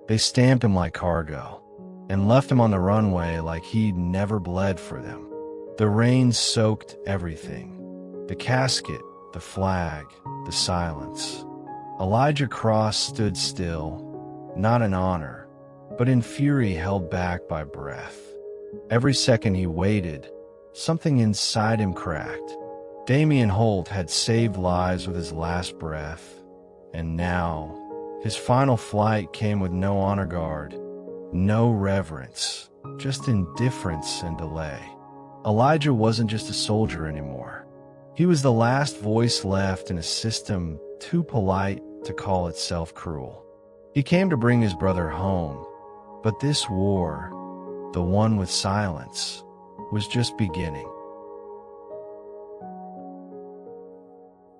They stamped him like cargo and left him on the runway like he'd never bled for them. The rain soaked everything. The casket, the flag, the silence. Elijah Cross stood still, not in honor, but in fury held back by breath. Every second he waited, something inside him cracked. Damien Holt had saved lives with his last breath, and now his final flight came with no honor guard, no reverence, just indifference and delay. Elijah wasn't just a soldier anymore. He was the last voice left in a system too polite to call itself cruel. He came to bring his brother home, but this war, the one with silence, was just beginning.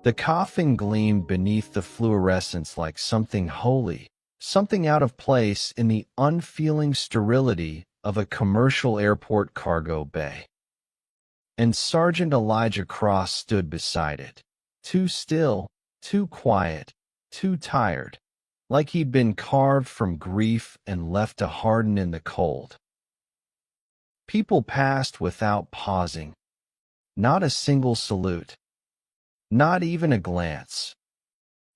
The coffin gleamed beneath the fluorescence like something holy, something out of place in the unfeeling sterility of a commercial airport cargo bay. And Sergeant Elijah Cross stood beside it, too still, too quiet, too tired, like he'd been carved from grief and left to harden in the cold. People passed without pausing. Not a single salute. Not even a glance.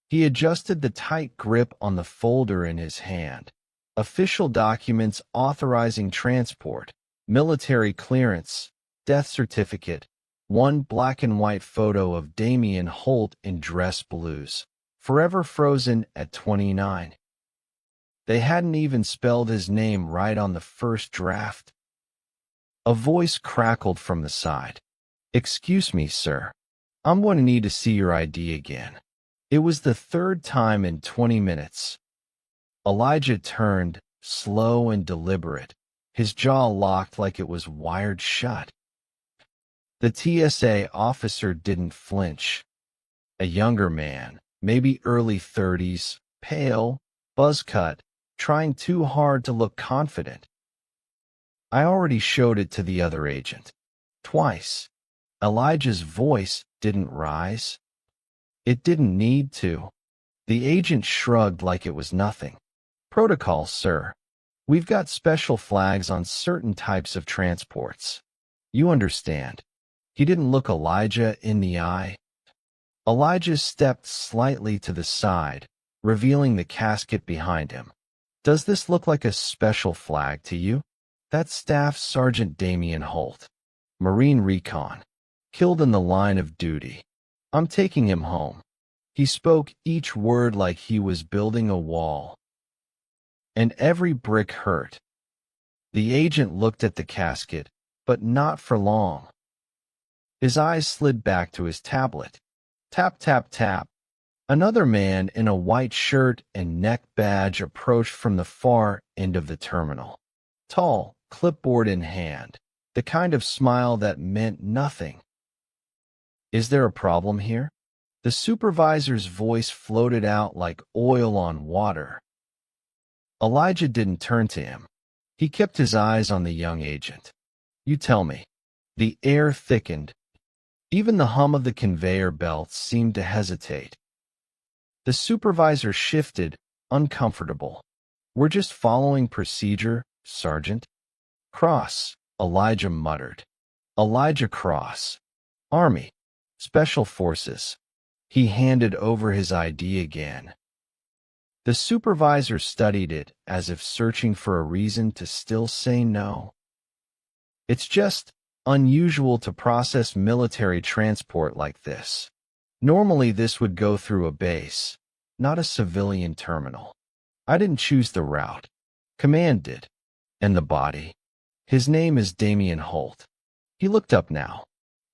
He adjusted the tight grip on the folder in his hand. Official documents authorizing transport, military clearance, death certificate, one black and white photo of Damien Holt in dress blues, forever frozen at 29. They hadn't even spelled his name right on the first draft. A voice crackled from the side. "Excuse me, sir. I'm going to need to see your ID again." It was the third time in 20 minutes. Elijah turned, slow and deliberate, his jaw locked like it was wired shut. The TSA officer didn't flinch. A younger man, maybe early 30s, pale, buzz-cut, trying too hard to look confident. "I already showed it to the other agent. Twice." Elijah's voice didn't rise. It didn't need to. The agent shrugged like it was nothing. "Protocol, sir. We've got special flags on certain types of transports. You understand." He didn't look Elijah in the eye. Elijah stepped slightly to the side, revealing the casket behind him. "Does this look like a special flag to you?" "That's Staff Sergeant Damien Holt, Marine Recon, killed in the line of duty. I'm taking him home." He spoke each word like he was building a wall. And every brick hurt. The agent looked at the casket, but not for long. His eyes slid back to his tablet. Tap, tap, tap. Another man in a white shirt and neck badge approached from the far end of the terminal. Tall, clipboard in hand, the kind of smile that meant nothing. "Is there a problem here?" The supervisor's voice floated out like oil on water. Elijah didn't turn to him. He kept his eyes on the young agent. "You tell me." The air thickened. Even the hum of the conveyor belts seemed to hesitate. The supervisor shifted, uncomfortable. "We're just following procedure, Sergeant." "Cross," Elijah muttered. "Elijah Cross. Army. Special Forces." He handed over his ID again. The supervisor studied it as if searching for a reason to still say no. "It's just unusual to process military transport like this. Normally this would go through a base, not a civilian terminal. I didn't choose the route. Command did. And the body? His name is Damien Holt." He looked up now.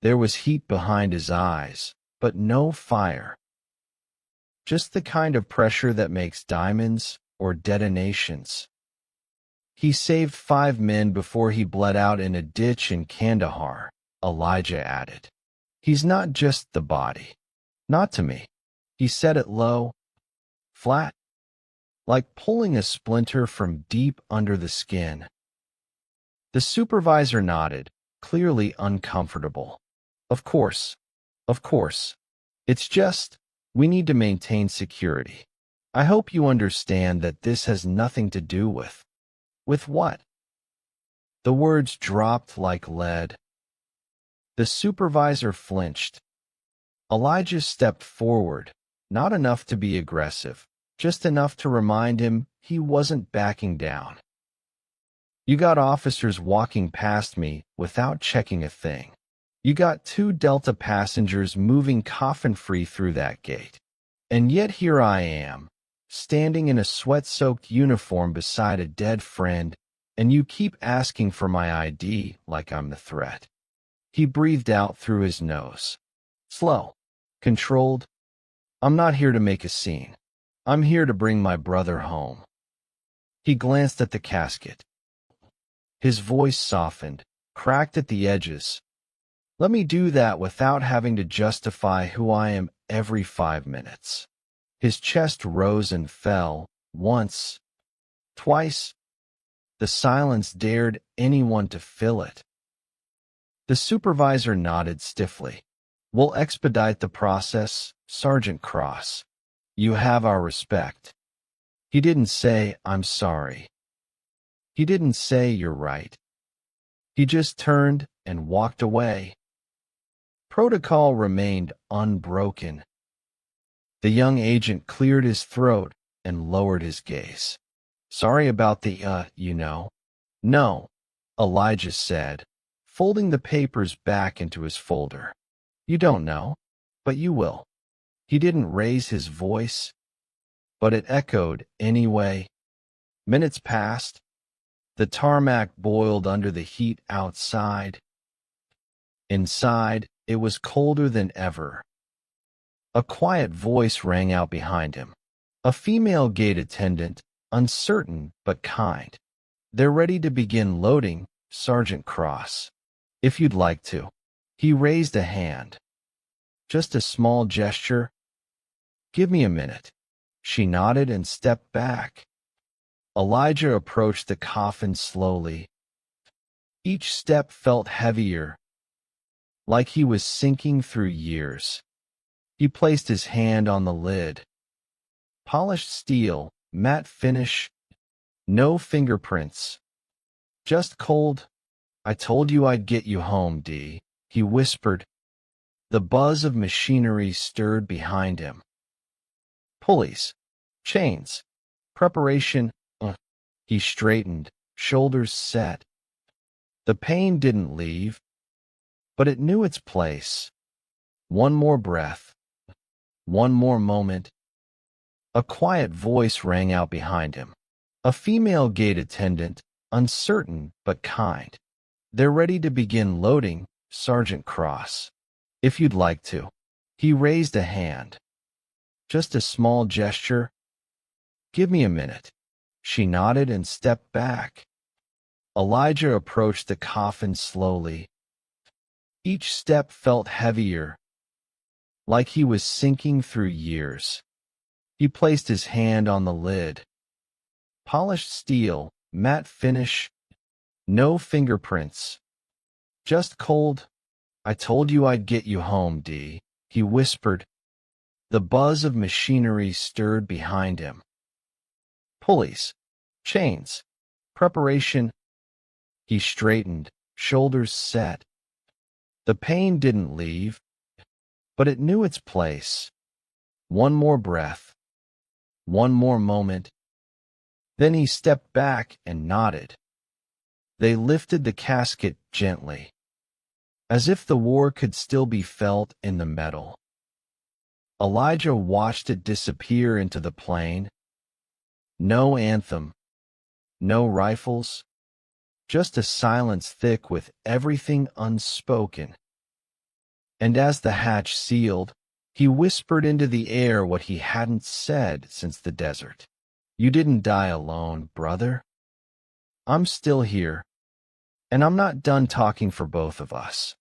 There was heat behind his eyes, but no fire. Just the kind of pressure that makes diamonds or detonations. "He saved 5 men before he bled out in a ditch in Kandahar," Elijah added. "He's not just the body. Not to me." He said it low, flat, like pulling a splinter from deep under the skin. The supervisor nodded, clearly uncomfortable. Of course. It's just, we need to maintain security." I hope you understand that this has nothing to do with. With what? The words dropped like lead. The supervisor flinched. Elijah stepped forward, not enough to be aggressive, just enough to remind him he wasn't backing down. You got officers walking past me without checking a thing. You got 2 Delta passengers moving coffin-free through that gate. And yet here I am, standing in a sweat-soaked uniform beside a dead friend, and you keep asking for my ID like I'm the threat. He breathed out through his nose. Slow. Controlled. I'm not here to make a scene. I'm here to bring my brother home. He glanced at the casket. His voice softened, cracked at the edges. Let me do that without having to justify who I am every 5 minutes. His chest rose and fell, once, twice. The silence dared anyone to fill it. The supervisor nodded stiffly. We'll expedite the process, Sergeant Cross. You have our respect. He didn't say, I'm sorry. He didn't say, you're right. He just turned and walked away. Protocol remained unbroken. The young agent cleared his throat and lowered his gaze. Sorry about the, No, Elijah said, folding the papers back into his folder. You don't know, but you will. He didn't raise his voice, but it echoed anyway. Minutes passed. The tarmac boiled under the heat outside. Inside, it was colder than ever. A quiet voice rang out behind him. A female gate attendant, uncertain but kind. They're ready to begin loading, Sergeant Cross. If you'd like to. He raised a hand. Just a small gesture. Give me a minute. She nodded and stepped back. Elijah approached the coffin slowly. Each step felt heavier, like he was sinking through years. He placed his hand on the lid. Polished steel, matte finish, no fingerprints. Just cold. I told you I'd get you home, Dee, he whispered. The buzz of machinery stirred behind him. Pulleys, chains, preparation. He straightened, shoulders set. The pain didn't leave, but it knew its place. One more breath. One more moment. A quiet voice rang out behind him. A female gate attendant, uncertain but kind. They're ready to begin loading, Sergeant Cross. If you'd like to. He raised a hand. Just a small gesture. Give me a minute. She nodded and stepped back. Elijah approached the coffin slowly. Each step felt heavier, like he was sinking through years. He placed his hand on the lid. Polished steel, matte finish, no fingerprints. Just cold. I told you I'd get you home, Dee, he whispered. The buzz of machinery stirred behind him. Pulleys, chains, preparation. He straightened, shoulders set. The pain didn't leave, but it knew its place. One more breath. One more moment. Then he stepped back and nodded. They lifted the casket gently, as if the war could still be felt in the metal. Elijah watched it disappear into the plain. No anthem, no rifles, just a silence thick with everything unspoken. And as the hatch sealed, he whispered into the air what he hadn't said since the desert. You didn't die alone, brother. I'm still here, and I'm not done talking for both of us.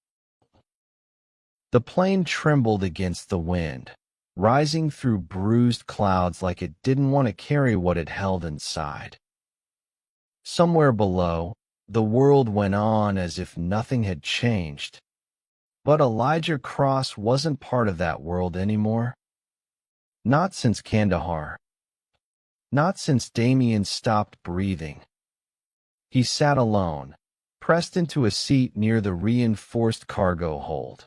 The plane trembled against the wind, rising through bruised clouds like it didn't want to carry what it held inside. Somewhere below, the world went on as if nothing had changed. But Elijah Cross wasn't part of that world anymore. Not since Kandahar. Not since Damien stopped breathing. He sat alone, pressed into a seat near the reinforced cargo hold,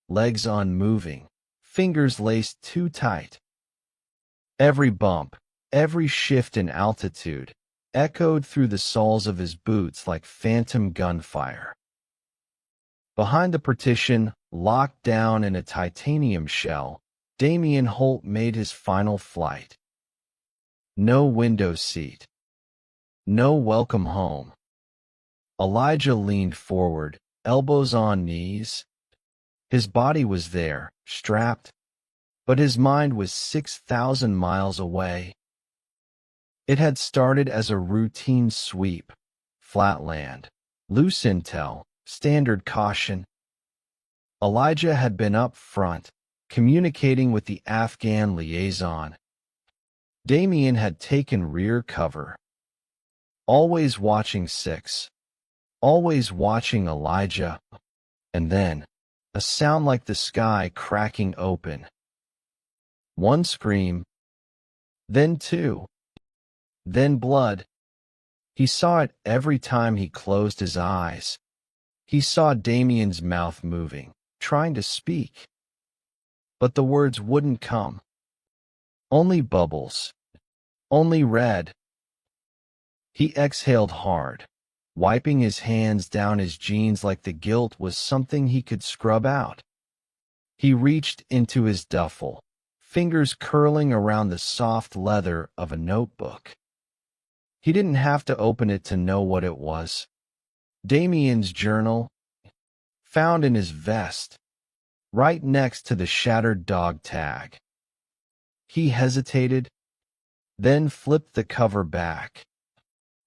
legs unmoving, fingers laced too tight. Every bump, every shift in altitude, echoed through the soles of his boots like phantom gunfire. Behind the partition, locked down in a titanium shell, Damien Holt made his final flight. No window seat. No welcome home. Elijah leaned forward, elbows on knees. His body was there, strapped, but his mind was 6,000 miles away. It had started as a routine sweep, flatland, loose intel, standard caution. Elijah had been up front, communicating with the Afghan liaison. Damien had taken rear cover, always watching six, always watching Elijah, and then, a sound like the sky cracking open. One scream, then two, then blood. He saw it every time he closed his eyes. He saw Damien's mouth moving, trying to speak. But the words wouldn't come. Only bubbles. Only red. He exhaled hard, wiping his hands down his jeans like the guilt was something he could scrub out. He reached into his duffel, fingers curling around the soft leather of a notebook. He didn't have to open it to know what it was. Damien's journal, found in his vest, right next to the shattered dog tag. He hesitated, then flipped the cover back.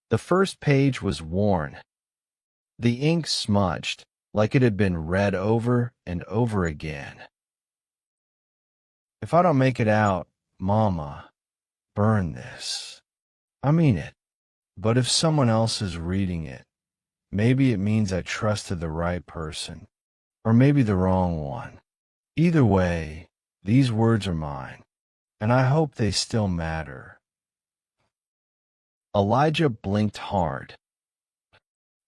The first page was worn. The ink smudged, like it had been read over and over again. If I don't make it out, Mama, burn this. I mean it. But if someone else is reading it, maybe it means I trusted the right person, or maybe the wrong one. Either way, these words are mine, and I hope they still matter. Elijah blinked hard.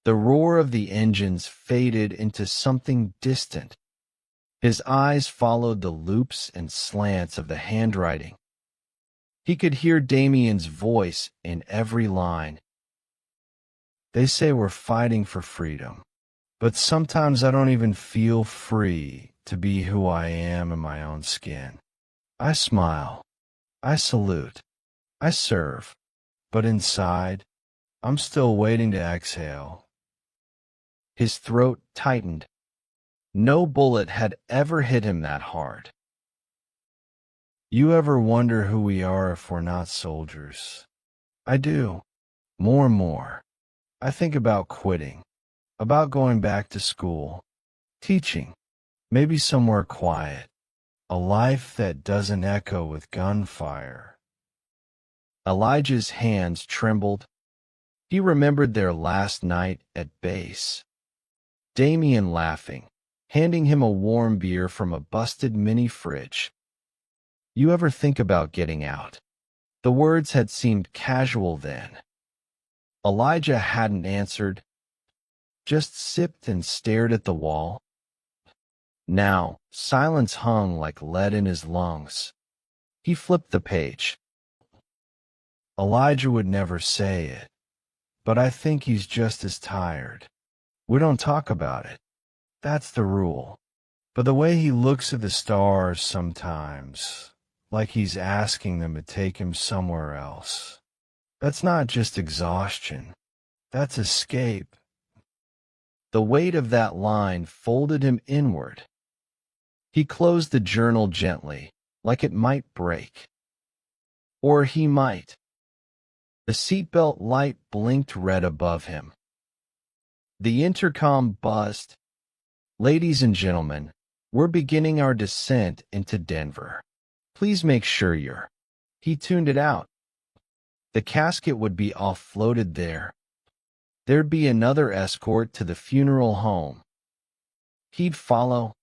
The roar of the engines faded into something distant. His eyes followed the loops and slants of the handwriting. He could hear Damien's voice in every line. They say we're fighting for freedom, but sometimes I don't even feel free to be who I am in my own skin. I smile. I salute. I serve. But inside, I'm still waiting to exhale. His throat tightened. No bullet had ever hit him that hard. You ever wonder who we are if we're not soldiers? I do. More and more. I think about quitting, about going back to school, teaching, maybe somewhere quiet, a life that doesn't echo with gunfire. Elijah's hands trembled. He remembered their last night at base. Damien laughing, handing him a warm beer from a busted mini fridge. You ever think about getting out? The words had seemed casual then. Elijah hadn't answered, just sipped and stared at the wall. Now, silence hung like lead in his lungs. He flipped the page. Elijah would never say it, but I think he's just as tired. We don't talk about it. That's the rule. But the way he looks at the stars sometimes, like he's asking them to take him somewhere else. That's not just exhaustion. That's escape. The weight of that line folded him inward. He closed the journal gently, like it might break. Or he might. The seatbelt light blinked red above him. The intercom buzzed. Ladies and gentlemen, we're beginning our descent into Denver. Please make sure you're. He tuned it out. The casket would be offloaded there. There'd be another escort to the funeral home. He'd follow,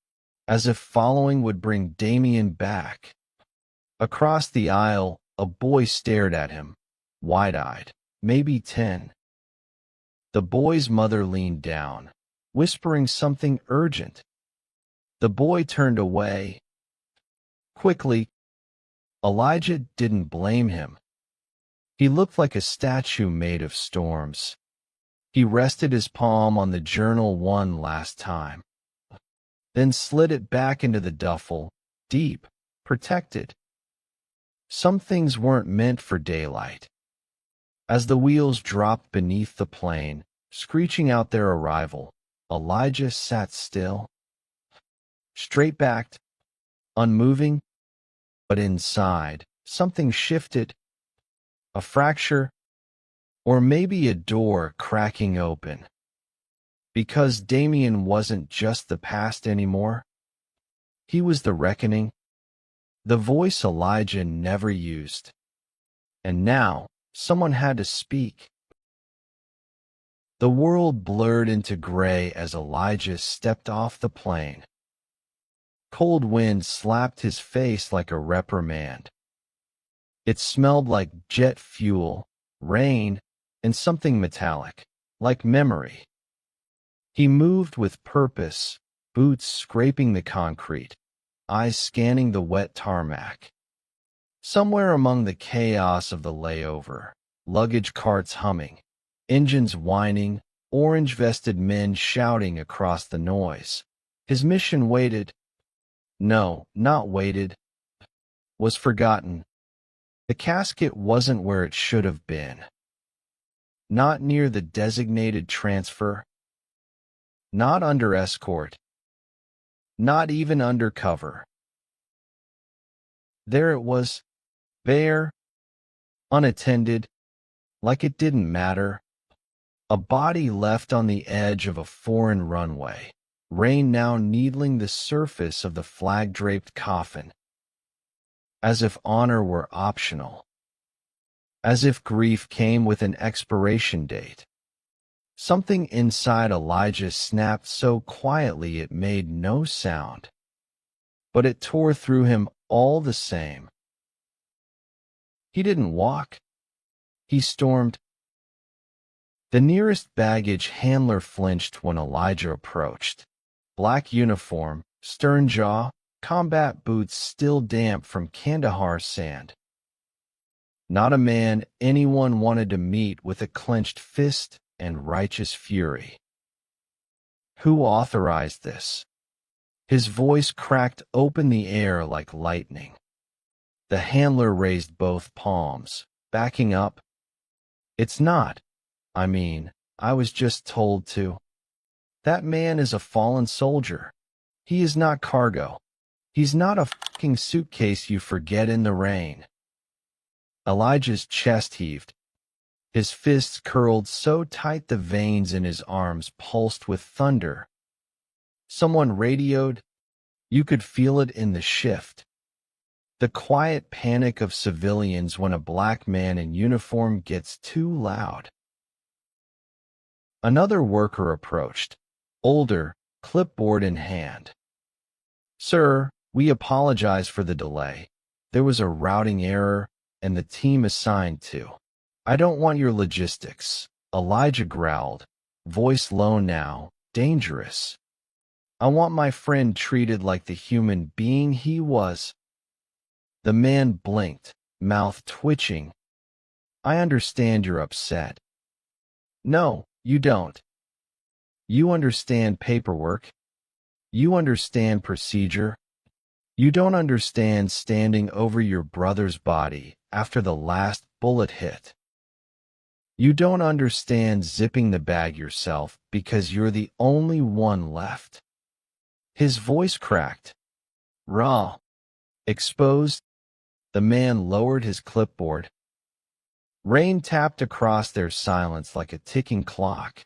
as if following would bring Damien back. Across the aisle, a boy stared at him, wide-eyed, maybe 10. The boy's mother leaned down, whispering something urgent. The boy turned away. Quickly, Elijah didn't blame him. He looked like a statue made of storms. He rested his palm on the journal one last time, then slid it back into the duffel, deep, protected. Some things weren't meant for daylight. As the wheels dropped beneath the plane, screeching out their arrival, Elijah sat still, straight-backed, unmoving, but inside, something shifted. A fracture, or maybe a door cracking open. Because Damien wasn't just the past anymore. He was the reckoning, the voice Elijah never used. And now, someone had to speak. The world blurred into gray as Elijah stepped off the plane. Cold wind slapped his face like a reprimand. It smelled like jet fuel, rain, and something metallic, like memory. He moved with purpose, boots scraping the concrete, eyes scanning the wet tarmac. Somewhere among the chaos of the layover, luggage carts humming, engines whining, orange-vested men shouting across the noise. His mission waited. No, not waited. Was forgotten. The casket wasn't where it should have been. Not near the designated transfer. Not under escort. Not even under cover. There it was, bare, unattended, like it didn't matter. A body left on the edge of a foreign runway, rain now needling the surface of the flag-draped coffin. As if honor were optional. As if grief came with an expiration date. Something inside Elijah snapped so quietly it made no sound. But it tore through him all the same. He didn't walk. He stormed. The nearest baggage handler flinched when Elijah approached. Black uniform, stern jaw, combat boots still damp from Kandahar sand. Not a man anyone wanted to meet with a clenched fist and righteous fury. Who authorized this? His voice cracked open the air like lightning. The handler raised both palms, backing up. It's not. I was just told to. That man is a fallen soldier. He is not cargo. He's not a fucking suitcase you forget in the rain. Elijah's chest heaved. His fists curled so tight the veins in his arms pulsed with thunder. Someone radioed. You could feel it in the shift. The quiet panic of civilians when a black man in uniform gets too loud. Another worker approached, older, clipboard in hand. Sir, we apologize for the delay. There was a routing error, and the team assigned to. I don't want your logistics, Elijah growled, voice low now, dangerous. I want my friend treated like the human being he was. The man blinked, mouth twitching. I understand you're upset. No, you don't. You understand paperwork. You understand procedure. You don't understand standing over your brother's body after the last bullet hit. You don't understand zipping the bag yourself because you're the only one left. His voice cracked. Raw. Exposed. The man lowered his clipboard. Rain tapped across their silence like a ticking clock.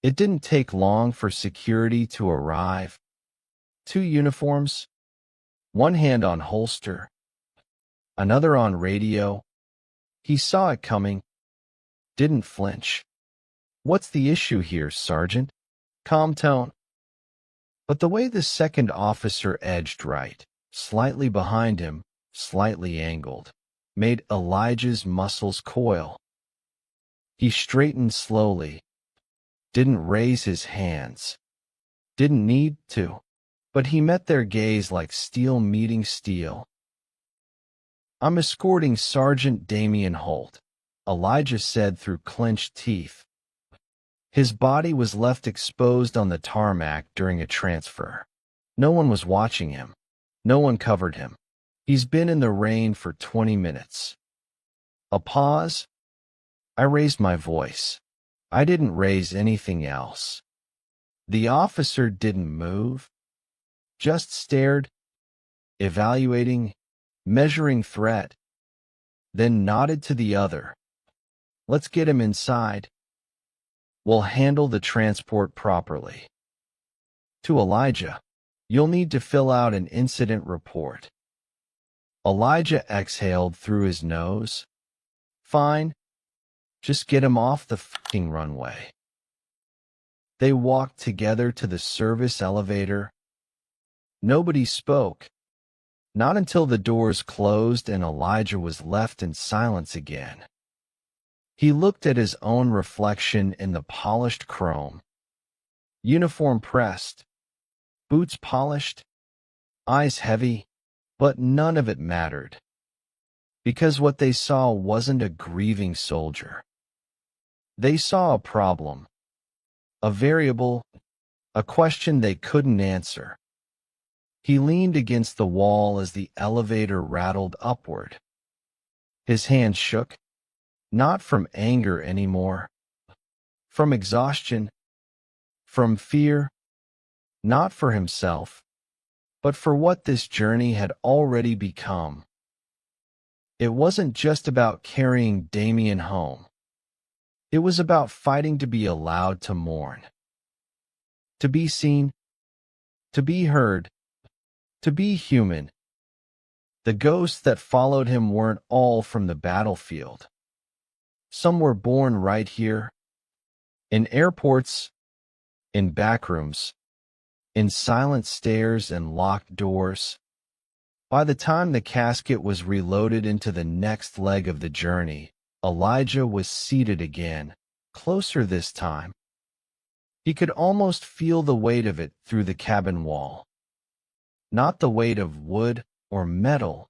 It didn't take long for security to arrive. 2 uniforms, one hand on holster, another on radio. He saw it coming, didn't flinch. What's the issue here, Sergeant? Calm tone. But the way the second officer edged right, slightly behind him, slightly angled. made Elijah's muscles coil. He straightened slowly, didn't raise his hands, didn't need to, but he met their gaze like steel meeting steel. "I'm escorting Sergeant Damien Holt," Elijah said through clenched teeth. His body was left exposed on the tarmac during a transfer. No one was watching him. No one covered him. "He's been in the rain for 20 minutes. A pause. I raised my voice. I didn't raise anything else. The officer didn't move, just stared, evaluating, measuring threat, then nodded to the other. "Let's get him inside. We'll handle the transport properly." To Elijah, "You'll need to fill out an incident report." Elijah exhaled through his nose. "Fine. Just get him off the fucking runway." They walked together to the service elevator. Nobody spoke. Not until the doors closed and Elijah was left in silence again. He looked at his own reflection in the polished chrome. Uniform pressed, boots polished, eyes heavy, but none of it mattered. Because what they saw wasn't a grieving soldier. They saw a problem, a variable, a question they couldn't answer. He leaned against the wall as the elevator rattled upward. His hands shook, not from anger anymore, from exhaustion, from fear, not for himself, but for what this journey had already become. It wasn't just about carrying Damien home. It was about fighting to be allowed to mourn, to be seen, to be heard, to be human. The ghosts that followed him weren't all from the battlefield. Some were born right here, in airports, in backrooms, in silent stairs and locked doors. By the time the casket was reloaded into the next leg of the journey, Elijah was seated again, closer this time. He could almost feel the weight of it through the cabin wall. Not the weight of wood or metal,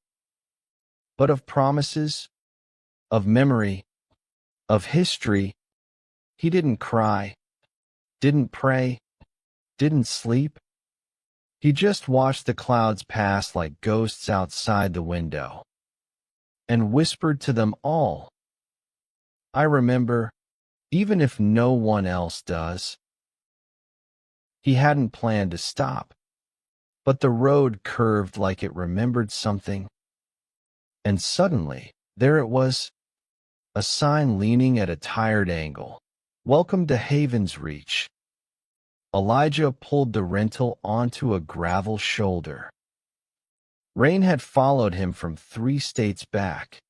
but of promises, of memory, of history. He didn't cry, didn't pray, didn't sleep. He just watched the clouds pass like ghosts outside the window, and whispered to them all, "I remember, even if no one else does." He hadn't planned to stop, but the road curved like it remembered something. And suddenly, there it was, a sign leaning at a tired angle. "Welcome to Haven's Reach." Elijah pulled the rental onto a gravel shoulder. Rain had followed him from 3 states back.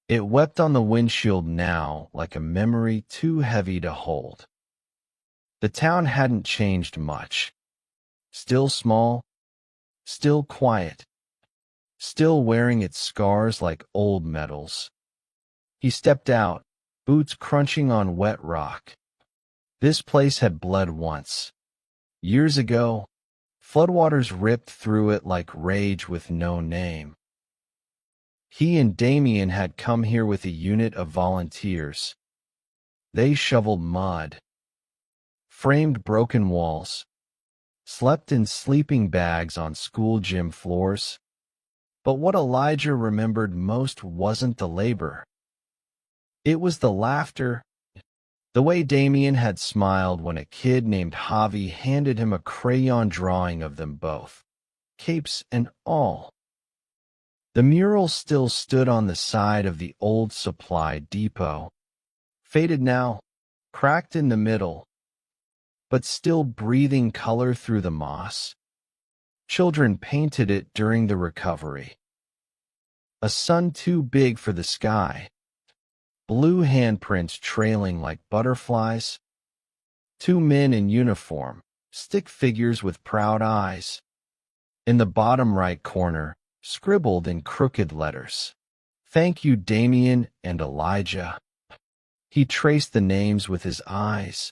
It wept on the windshield now like a memory too heavy to hold. The town hadn't changed much. Still small, still quiet, still wearing its scars like old medals. He stepped out, boots crunching on wet rock. This place had bled once. Years ago, floodwaters ripped through it like rage with no name. He and Damien had come here with a unit of volunteers. They shoveled mud, framed broken walls, slept in sleeping bags on school gym floors. But what Elijah remembered most wasn't the labor. It was the laughter, the way Damien had smiled when a kid named Javi handed him a crayon drawing of them both, capes and all. The mural still stood on the side of the old supply depot, faded now, cracked in the middle, but still breathing color through the moss. Children painted it during the recovery. A sun too big for the sky. Blue handprints trailing like butterflies. 2 men in uniform, stick figures with proud eyes. In the bottom right corner, scribbled in crooked letters, Thank you, Damien and Elijah. He traced the names with his eyes.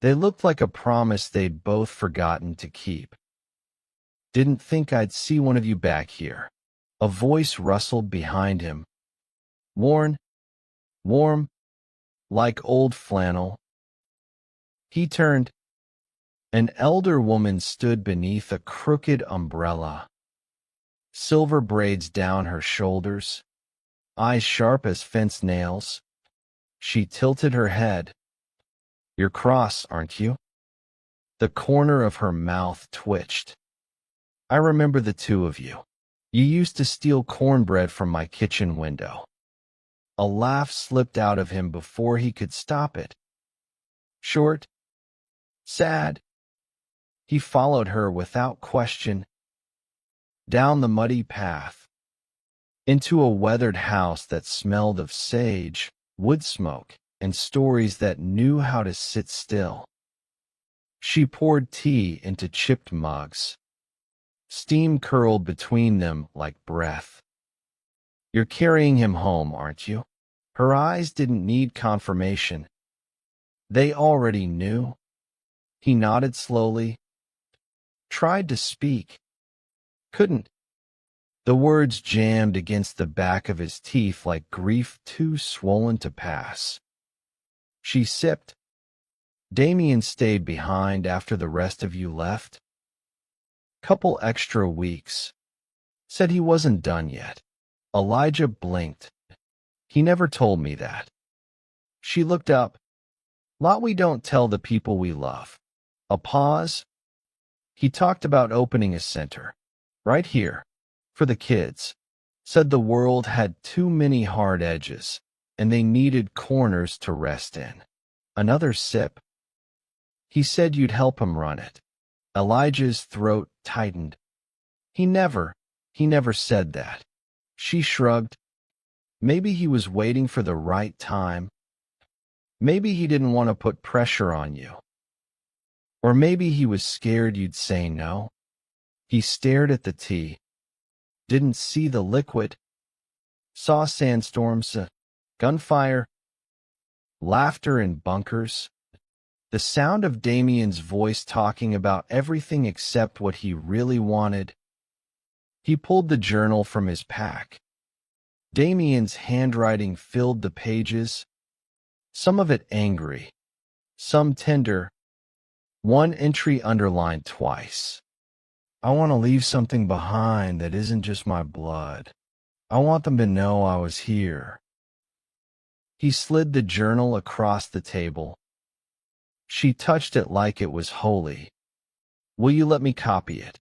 They looked like a promise they'd both forgotten to keep. Didn't think I'd see one of you back here. A voice rustled behind him. Worn, warm, like old flannel. He turned. An elder woman stood beneath a crooked umbrella. Silver braids down her shoulders, eyes sharp as fence nails. She tilted her head. You're cross, aren't you? The corner of her mouth twitched. I remember the two of you. You used to steal cornbread from my kitchen window. A laugh slipped out of him before he could stop it. Short, sad. He followed her without question, down the muddy path, into a weathered house that smelled of sage, wood smoke, and stories that knew how to sit still. She poured tea into chipped mugs. Steam curled between them like breath. You're carrying him home, aren't you? Her eyes didn't need confirmation. They already knew. He nodded slowly, tried to speak. Couldn't. The words jammed against the back of his teeth like grief too swollen to pass. She sipped. Damien stayed behind after the rest of you left. Couple extra weeks. Said he wasn't done yet. Elijah blinked. He never told me that. She looked up. Lot we don't tell the people we love. A pause. He talked about opening a center. Right here. For the kids. Said the world had too many hard edges, and they needed corners to rest in. Another sip. He said you'd help him run it. Elijah's throat tightened. He never said that. She shrugged. Maybe he was waiting for the right time. Maybe he didn't want to put pressure on you. Or maybe he was scared you'd say no. He stared at the tea. Didn't see the liquid. Saw sandstorms, gunfire, laughter in bunkers. The sound of Damien's voice talking about everything except what he really wanted. He pulled the journal from his pack. Damien's handwriting filled the pages, some of it angry, some tender, one entry underlined twice. I want to leave something behind that isn't just my blood. I want them to know I was here. He slid the journal across the table. She touched it like it was holy. Will you let me copy it?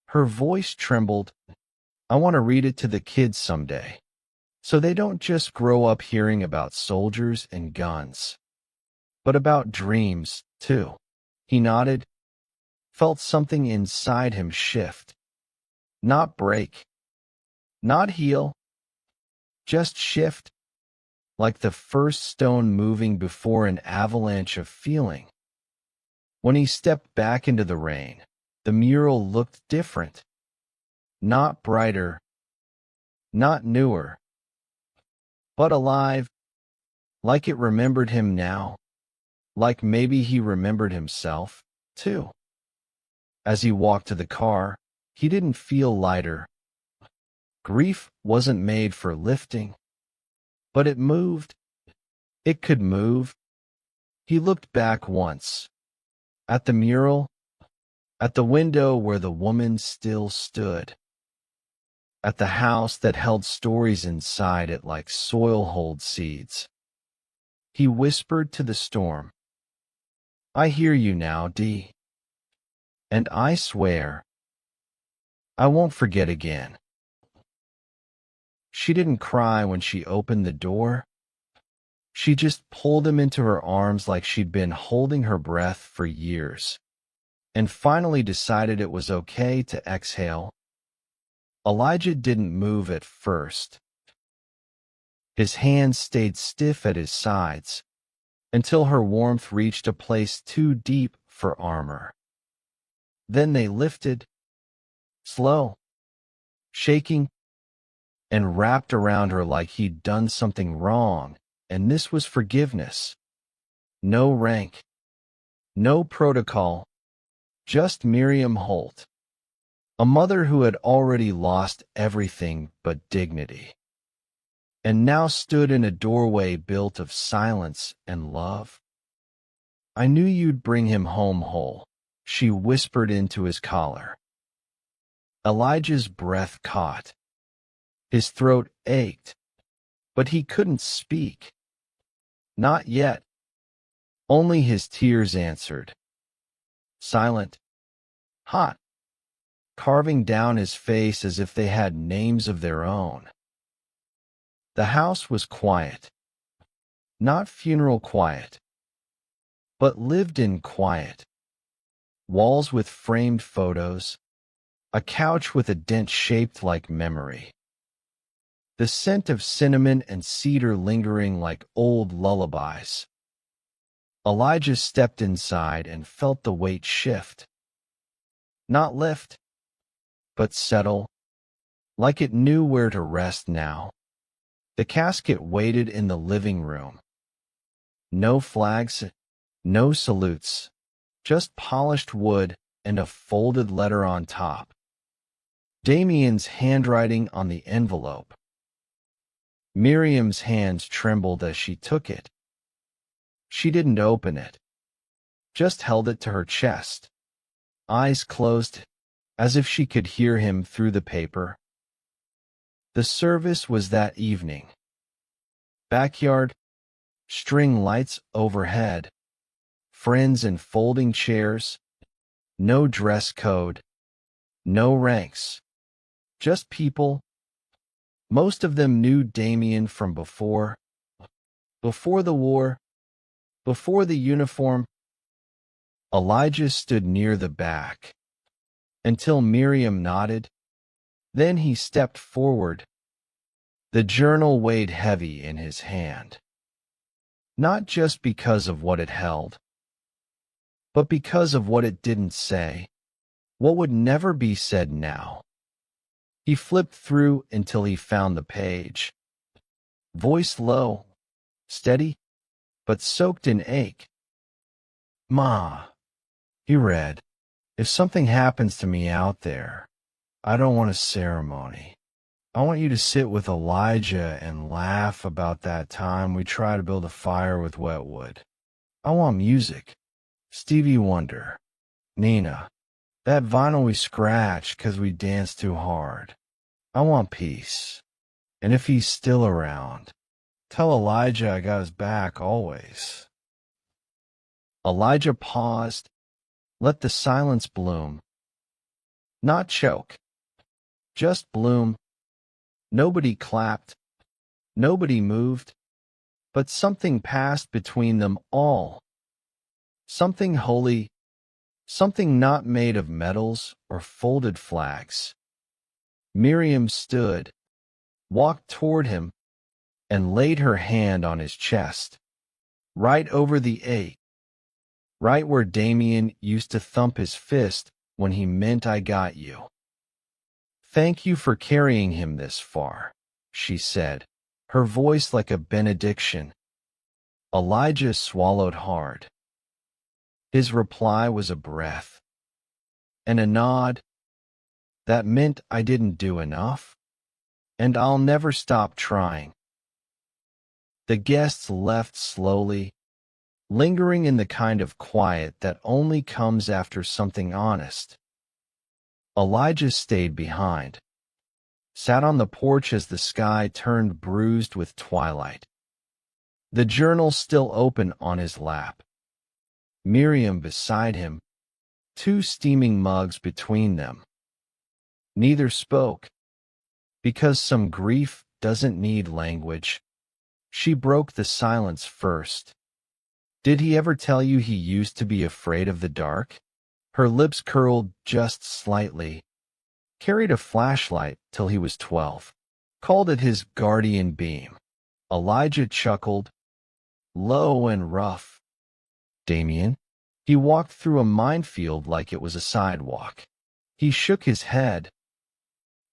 Her voice trembled. I want to read it to the kids someday, so they don't just grow up hearing about soldiers and guns, but about dreams, too. He nodded, felt something inside him shift. Not break, not heal, just shift, like the first stone moving before an avalanche of feeling. When he stepped back into the rain, the mural looked different. Not brighter, not newer, but alive, like it remembered him now, like maybe he remembered himself, too. As he walked to the car, he didn't feel lighter. Grief wasn't made for lifting, but it moved. It could move. He looked back once, at the mural, at the window where the woman still stood, at the house that held stories inside it like soil holds seeds. He whispered to the storm, I hear you now, Dee. And I swear, I won't forget again. She didn't cry when she opened the door. She just pulled him into her arms like she'd been holding her breath for years, and finally decided it was okay to exhale. Elijah didn't move at first. His hands stayed stiff at his sides, until her warmth reached a place too deep for armor. Then they lifted, slow, shaking, and wrapped around her like he'd done something wrong, and this was forgiveness. No rank, no protocol, just Miriam Holt, a mother who had already lost everything but dignity, and now stood in a doorway built of silence and love. "I knew you'd bring him home whole," she whispered into his collar. Elijah's breath caught. His throat ached, but he couldn't speak. Not yet. Only his tears answered. Silent, hot, carving down his face as if they had names of their own. The house was quiet. Not funeral quiet, but lived-in quiet. Walls with framed photos, a couch with a dent shaped like memory. The scent of cinnamon and cedar lingering like old lullabies. Elijah stepped inside and felt the weight shift. Not lift, but settle, like it knew where to rest now. The casket waited in the living room. No flags, no salutes, just polished wood and a folded letter on top. Damien's handwriting on the envelope. Miriam's hands trembled as she took it. She didn't open it, just held it to her chest, eyes closed, as if she could hear him through the paper. The service was that evening. Backyard, string lights overhead, friends in folding chairs, no dress code, no ranks, just people. Most of them knew Damien from before the war, before the uniform. Elijah stood near the back, until Miriam nodded. Then he stepped forward. The journal weighed heavy in his hand, not just because of what it held, but because of what it didn't say, what would never be said now. He flipped through until he found the page. Voice low, steady, but soaked in ache. "Ma," he read, "if something happens to me out there, I don't want a ceremony. I want you to sit with Elijah and laugh about that time we tried to build a fire with wet wood. I want music. Stevie Wonder, Nina, that vinyl we scratched 'cause we danced too hard. I want peace. And if he's still around, tell Elijah I got his back always." Elijah paused, let the silence bloom. Not choke, just bloom. Nobody clapped, nobody moved, but something passed between them all. Something holy, something not made of medals or folded flags. Miriam stood, walked toward him, and laid her hand on his chest, right over the ache, right where Damien used to thump his fist when he meant "I got you." "Thank you for carrying him this far," she said, her voice like a benediction. Elijah swallowed hard. His reply was a breath and a nod that meant "I didn't do enough, and I'll never stop trying." The guests left slowly, lingering in the kind of quiet that only comes after something honest. Elijah stayed behind, sat on the porch as the sky turned bruised with twilight. The journal still open on his lap. Miriam beside him, two steaming mugs between them. Neither spoke, because some grief doesn't need language. She broke the silence first. "Did he ever tell you he used to be afraid of the dark?" Her lips curled just slightly. "Carried a flashlight till he was 12. Called it his guardian beam." Elijah chuckled, low and rough. "Damien?" He walked through a minefield like it was a sidewalk. He shook his head.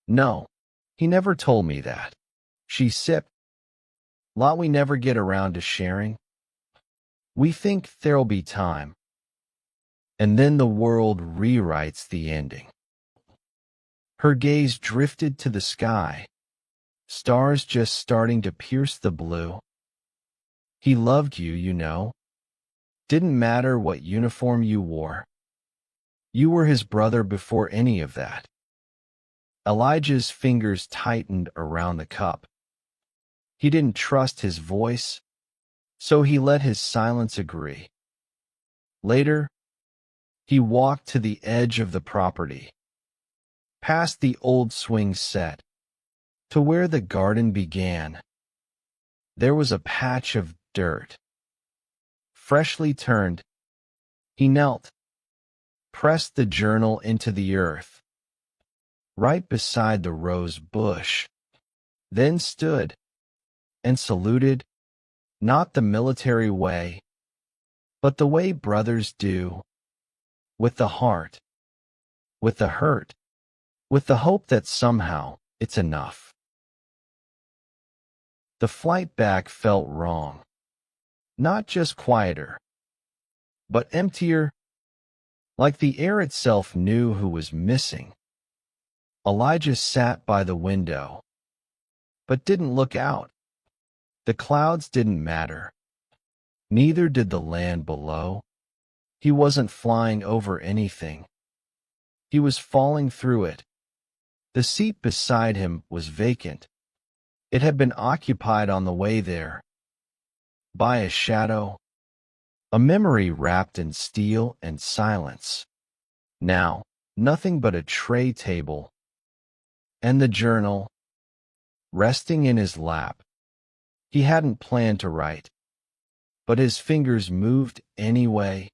"No, He never told me that. She sipped. Lot we never get around to sharing. We think there'll be time. And then the world rewrites the ending. Her gaze drifted to the sky, stars just starting to pierce the blue. He loved you, you know. Didn't matter what uniform you wore. You were his brother before any of that. Elijah's fingers tightened around the cup. He didn't trust his voice, so he let his silence agree. Later, he walked to the edge of the property, past the old swing set, to where the garden began. There was a patch of dirt. Freshly turned, he knelt, pressed the journal into the earth, right beside the rose bush, then stood and saluted, not the military way, but the way brothers do, with the heart, with the hurt, with the hope that somehow it's enough. The flight back felt wrong. Not just quieter, but emptier, like the air itself knew who was missing. Elijah sat by the window, but didn't look out. The clouds didn't matter. Neither did the land below. He wasn't flying over anything. He was falling through it. The seat beside him was vacant. It had been occupied on the way there by a shadow, a memory wrapped in steel and silence. Now, nothing but a tray table and the journal resting in his lap. He hadn't planned to write, but his fingers moved anyway,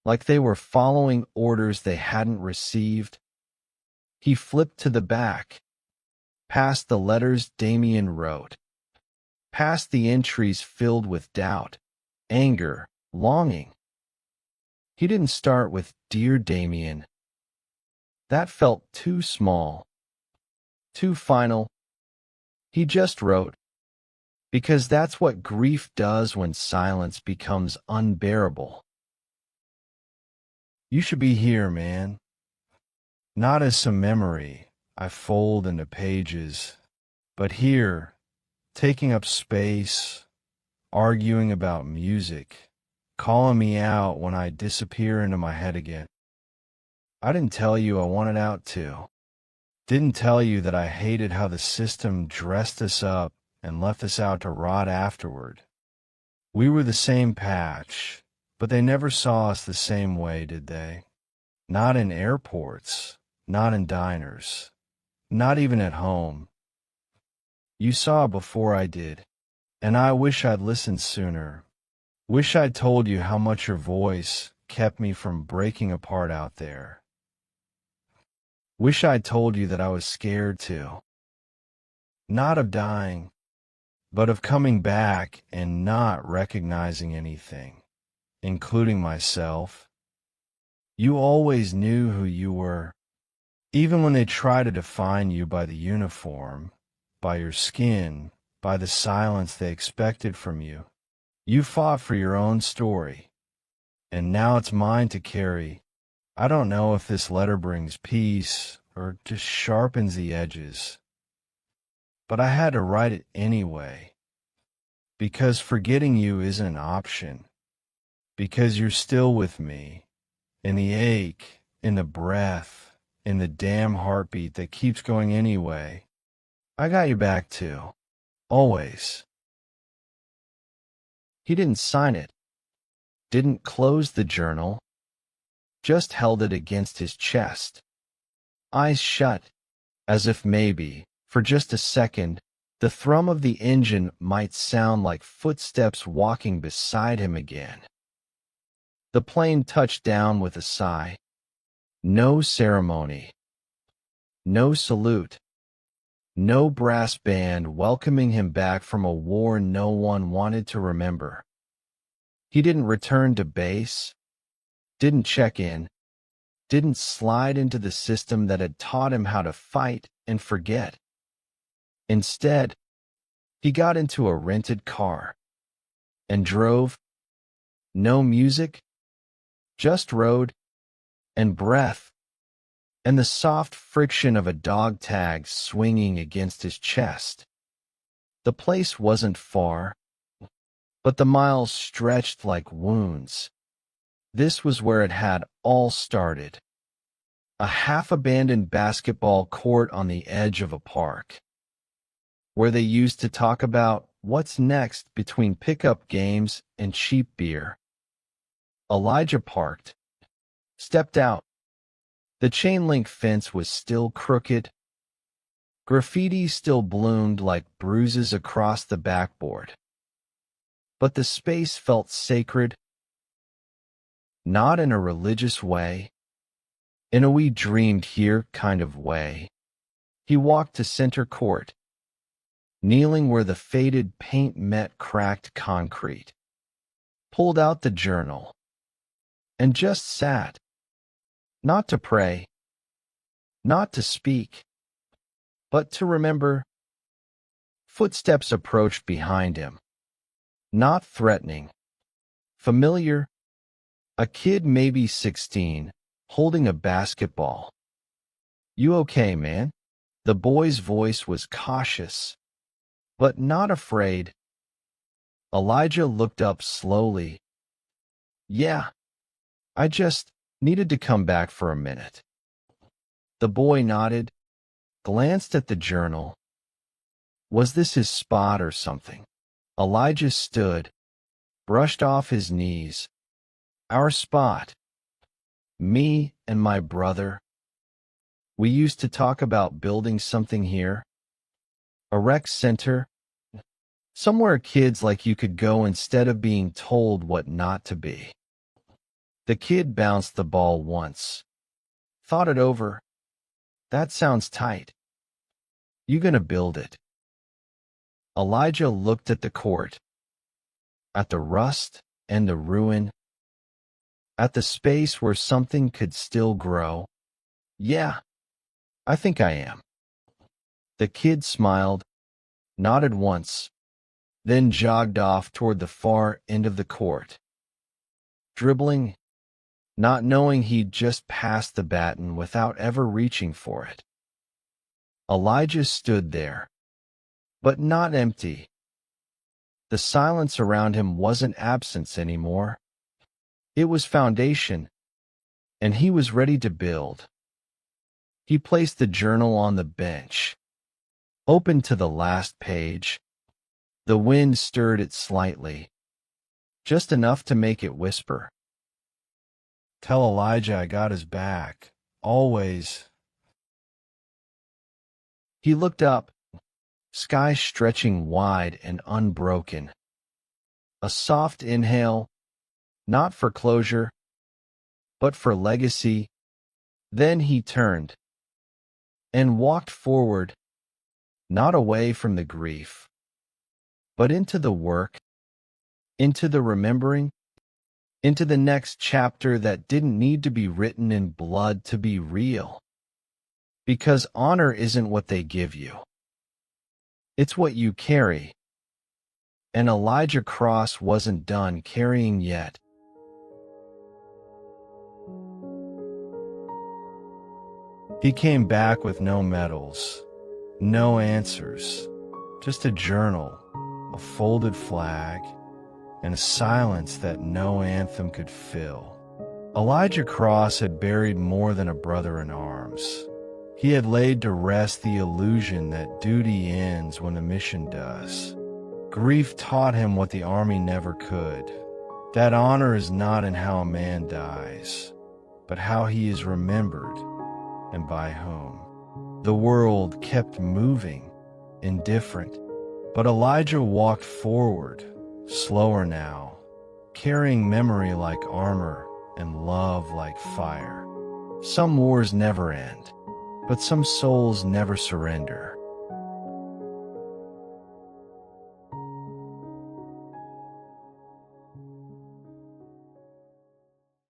like they were following orders they hadn't received. He flipped to the back, past the letters Damien wrote, past the entries filled with doubt, anger, longing. He didn't start with "Dear Damien." That felt too small, too final. He just wrote, because that's what grief does when silence becomes unbearable. You should be here, man. Not as some memory I fold into pages, but here, taking up space, arguing about music, calling me out when I disappear into my head again. I didn't tell you I wanted out to. Didn't tell you that I hated how the system dressed us up and left us out to rot afterward. We were the same patch, but they never saw us the same way, did they? Not in airports, not in diners, not even at home. You saw before I did, and I wish I'd listened sooner. Wish I'd told you how much your voice kept me from breaking apart out there. Wish I'd told you that I was scared too. Not of dying, but of coming back and not recognizing anything, including myself. You always knew who you were, even when they tried to define you by the uniform, by your skin, by the silence they expected from you. You fought for your own story, and now it's mine to carry. I don't know if this letter brings peace or just sharpens the edges, but I had to write it anyway, because forgetting you isn't an option, because you're still with me, in the ache, in the breath, in the damn heartbeat that keeps going anyway. I got your back too, always. He didn't sign it, didn't close the journal, just held it against his chest, eyes shut, as if maybe, for just a second, the thrum of the engine might sound like footsteps walking beside him again. The plane touched down with a sigh. No ceremony. No salute. No brass band welcoming him back from a war no one wanted to remember. He didn't return to base, didn't check in, didn't slide into the system that had taught him how to fight and forget. Instead, he got into a rented car and drove. No music, just road and breath, and the soft friction of a dog tag swinging against his chest. The place wasn't far, but the miles stretched like wounds. This was where it had all started. A half-abandoned basketball court on the edge of a park, where they used to talk about what's next between pickup games and cheap beer. Elijah parked, stepped out. The chain-link fence was still crooked. Graffiti still bloomed like bruises across the backboard. But the space felt sacred, not in a religious way, in a we dreamed here kind of way. He walked to center court, kneeling where the faded paint met cracked concrete, pulled out the journal, and just sat. Not to pray, not to speak, but to remember. Footsteps approached behind him, not threatening, familiar. A kid maybe 16, holding a basketball. "You okay, man?" The boy's voice was cautious, but not afraid. Elijah looked up slowly. "Yeah, I just needed to come back for a minute." The boy nodded, glanced at the journal. Was this his spot or something? Elijah stood, brushed off his knees. "Our spot. Me and my brother. We used to talk about building something here. A rec center. Somewhere kids like you could go instead of being told what not to be." The kid bounced the ball once. Thought it over. "That sounds tight. You gonna build it?" Elijah looked at the court, at the rust and the ruin, at the space where something could still grow. "Yeah, I think I am." The kid smiled, nodded once, then jogged off toward the far end of the court, dribbling, not knowing he'd just passed the baton without ever reaching for it. Elijah stood there, but not empty. The silence around him wasn't absence anymore. It was foundation, and he was ready to build. He placed the journal on the bench, opened to the last page. The wind stirred it slightly, just enough to make it whisper. "Tell Elijah I got his back, always." He looked up, sky stretching wide and unbroken. A soft inhale, not for closure, but for legacy. Then he turned and walked forward, not away from the grief, but into the work, into the remembering, into the next chapter that didn't need to be written in blood to be real. Because honor isn't what they give you. It's what you carry. And Elijah Cross wasn't done carrying yet. He came back with no medals, no answers, just a journal, a folded flag, and a silence that no anthem could fill. Elijah Cross had buried more than a brother in arms. He had laid to rest the illusion that duty ends when a mission does. Grief taught him what the army never could, that honor is not in how a man dies, but how he is remembered, and by whom. The world kept moving, indifferent, but Elijah walked forward, slower now, carrying memory like armor and love like fire. Some wars never end, but some souls never surrender.